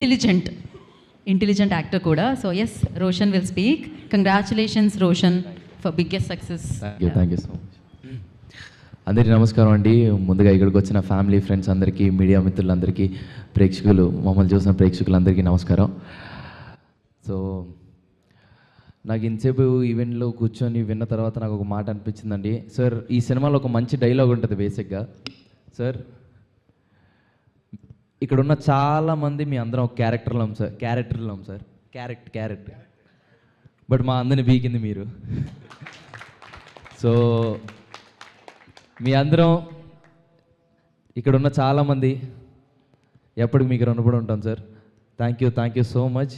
Intelligent intelligent actor కూడా. So yes, Roshan will speak. Congratulations Roshan for biggest success. Thank you so much. అందరికీ నమస్కారం అండి. ముందుగా ఇక్కడికి వచ్చిన ఫ్యామిలీ ఫ్రెండ్స్ అందరికీ, మీడియా మిత్రులందరికీ, ప్రేక్షకులు, మమ్మల్ని చూసిన ప్రేక్షకులందరికీ నమస్కారం. సో నాకు ఇంతసేపు ఈవెంట్లో కూర్చొని విన్న తర్వాత నాకు ఒక మాట అనిపించిందండి. సార్, ఈ సినిమాలో ఒక మంచి డైలాగ్ ఉంటుంది బేసిక్గా. సార్, ఇక్కడున్న చాలామంది మీ అందరం ఒక క్యారెక్టర్లం సార్. క్యారెక్టర్ బట్ మా అందరిని బీకింది మీరు. సో మీ అందరం ఇక్కడున్న చాలామంది ఎప్పటికి మీకు రుణపడి ఉంటాం sir. Thank you so much.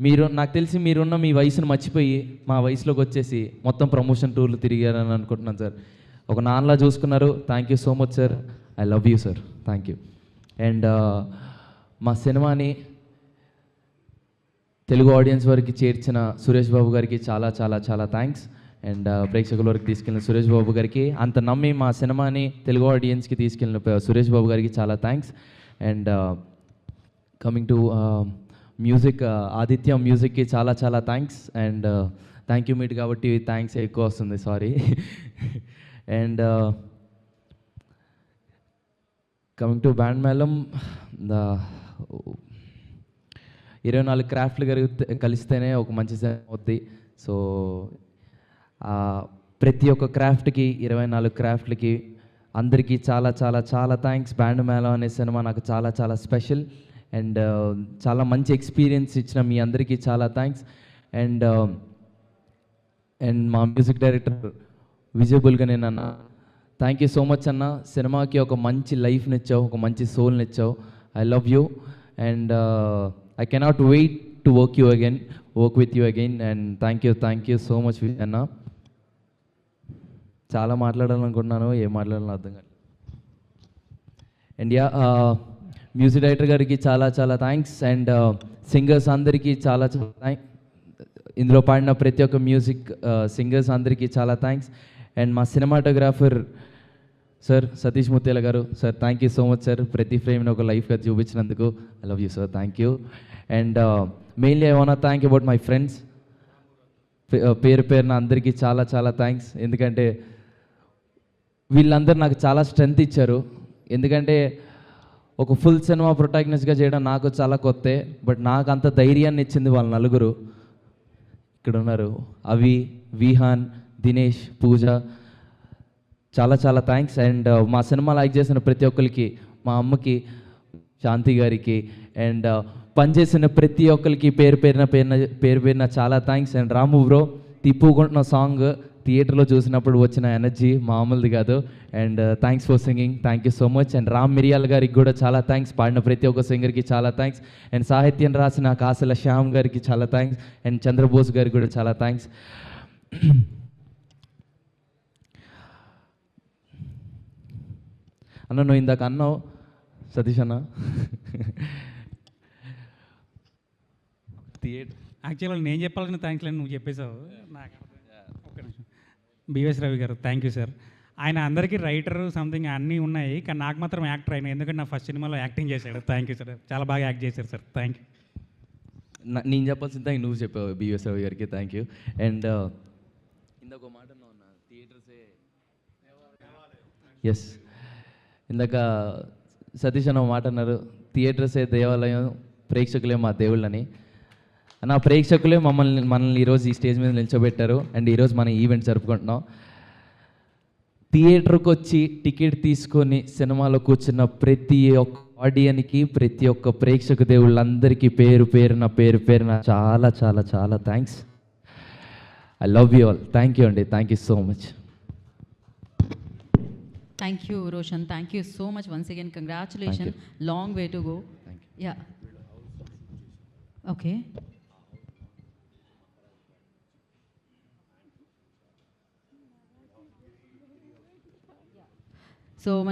మీరు, నాకు తెలిసి మీరున్న మీ వయసును మర్చిపోయి మా వయసులోకి వచ్చేసి మొత్తం ప్రమోషన్ టూర్లు తిరిగారని అనుకుంటున్నాను సార్. ఒక నాన్నలా చూసుకున్నారు. Thank you so much sir. I love you sir. Thank you. And మా సినిమాని తెలుగు ఆడియన్స్ వరకు చేర్చిన సురేష్ బాబు గారికి చాలా చాలా చాలా థ్యాంక్స్. అండ్ ప్రేక్షకుల వరకు తీసుకెళ్ళిన సురేష్ బాబు గారికి, అంత నమ్మి మా సినిమాని తెలుగు ఆడియన్స్కి తీసుకెళ్ళిన సురేష్ బాబు గారికి చాలా thanks. And coming to music, Aditya మ్యూజిక్కి చాలా చాలా thanks. And thank you meet కాబట్టి థ్యాంక్స్ ఎక్కువ వస్తుంది, sorry. And coming to band మేళం, 24 క్రాఫ్ట్లు కలిస్తేనే ఒక మంచి సినిమా అవుద్ది. సో ప్రతి ఒక్క క్రాఫ్ట్కి, 24 క్రాఫ్ట్లకి అందరికీ చాలా చాలా చాలా థ్యాంక్స్. బ్యాండ్ మేళం అనే సినిమా నాకు చాలా చాలా స్పెషల్. అండ్ చాలా మంచి ఎక్స్పీరియన్స్ ఇచ్చిన మీ అందరికీ చాలా థ్యాంక్స్. అండ్ మా మ్యూజిక్ డైరెక్టర్ విజయబుల్గా నేను అన్న, థ్యాంక్ యూ సో మచ్ అన్న. సినిమాకి ఒక మంచి లైఫ్ని ఇచ్చావు, ఒక మంచి సోల్ని ఇచ్చావు. I love you and I cannot wait to work with you again. And thank you so much అన్న. చాలా మాట్లాడాలనుకుంటున్నాను, ఏం మాట్లాడాలో అర్థం కాదు. అండ్ మ్యూజిక్ డైరెక్టర్ గారికి చాలా చాలా థ్యాంక్స్. అండ్ సింగర్స్ అందరికీ చాలా చాలా థ్యాంక్స్. ఇందులో పాడిన ప్రతి ఒక్క మ్యూజిక్ సింగర్స్ అందరికీ చాలా థ్యాంక్స్. అండ్ మా cinematographer sir Satish Muthyala garu, sir thank you so much sir. ప్రతి ఫ్రేమ్ని ఒక లైఫ్గా చూపించినందుకు I love you sir. Thank you. And mainly I want thank about my friends. పేరున అందరికీ చాలా చాలా థ్యాంక్స్. ఎందుకంటే వీళ్ళందరూ నాకు చాలా స్ట్రెంగ్త్ ఇచ్చారు. ఎందుకంటే ఒక ఫుల్ సినిమా ప్రొటాగనిస్ట్గా చేయడం నాకు చాలా కొత్తే, బట్ నాకు అంత ధైర్యాన్ని ఇచ్చింది వాళ్ళ నలుగురు ఇక్కడ ఉన్నారు. అవి, విహాన్, దినేష్, పూజ, చాలా చాలా థ్యాంక్స్. అండ్ మా సినిమా లైక్ చేసిన ప్రతి ఒక్కరికి, మా అమ్మకి, శాంతి గారికి, అండ్ పనిచేసిన ప్రతి ఒక్కరికి పేరు పేరున చాలా థ్యాంక్స్. అండ్ రాము బ్రో, తిప్పుకుంటున్న సాంగ్ థియేటర్లో చూసినప్పుడు వచ్చిన ఎనర్జీ మామూలుది కాదు. And thanks for singing. Thank you so much. And Ram Miriyal గారికి కూడా చాలా థ్యాంక్స్. పాడిన ప్రతి ఒక్క సింగర్కి చాలా థ్యాంక్స్. అండ్ సాహిత్యం రాసిన కాసల శ్యామ్ గారికి చాలా థ్యాంక్స్. అండ్ చంద్రబోస్ గారికి కూడా చాలా థ్యాంక్స్. అన్న, నువ్వు ఇందాక అన్నావు సతీష్ అన్న, థియేటర్ యాక్చువల్గా నేను చెప్పాలని థ్యాంక్స్ లేని నువ్వు చెప్పేశావు. నాకు ఒక్క నిమిషం. బిఎస్ రవి గారు, థ్యాంక్ యూ సార్. ఆయన అందరికీ రైటర్ సంథింగ్ అన్నీ ఉన్నాయి, కానీ నాకు మాత్రం యాక్టర్ అయినా, ఎందుకంటే నా ఫస్ట్ సినిమాలో యాక్టింగ్ చేశాడు. థ్యాంక్ యూ సార్, చాలా బాగా యాక్ట్ చేశారు సార్. Thank you. నేను చెప్పాల్సిన థ్యాంక్ నువ్వు చెప్పావు బిఎస్ రవి గారికి. Thank you. అండ్ ఇందాక మాట ఉన్నా థియేటర్సే, ఎస్, ఇందాక సతీష్ అన్న మాట అన్నారు, థియేటర్సే దేవాలయం, ప్రేక్షకులే మా దేవుళ్ళని. నా ప్రేక్షకులే మనల్ని ఈరోజు ఈ స్టేజ్ మీద నిల్చోబెట్టారు. అండ్ ఈరోజు మన ఈవెంట్ జరుపుకుంటున్నాం. థియేటర్కి వచ్చి టికెట్ తీసుకొని సినిమాలో కూర్చున్న ప్రతి ఒక్క ఆడియన్కి, ప్రతి ఒక్క ప్రేక్షక దేవుళ్ళందరికీ పేరున చాలా చాలా చాలా thanks. I love you all. Thank you అండి. Thank you so much. Thank you Roshan. Thank you so much once again. Congratulation. Long way to go. Yeah, okay. So మనం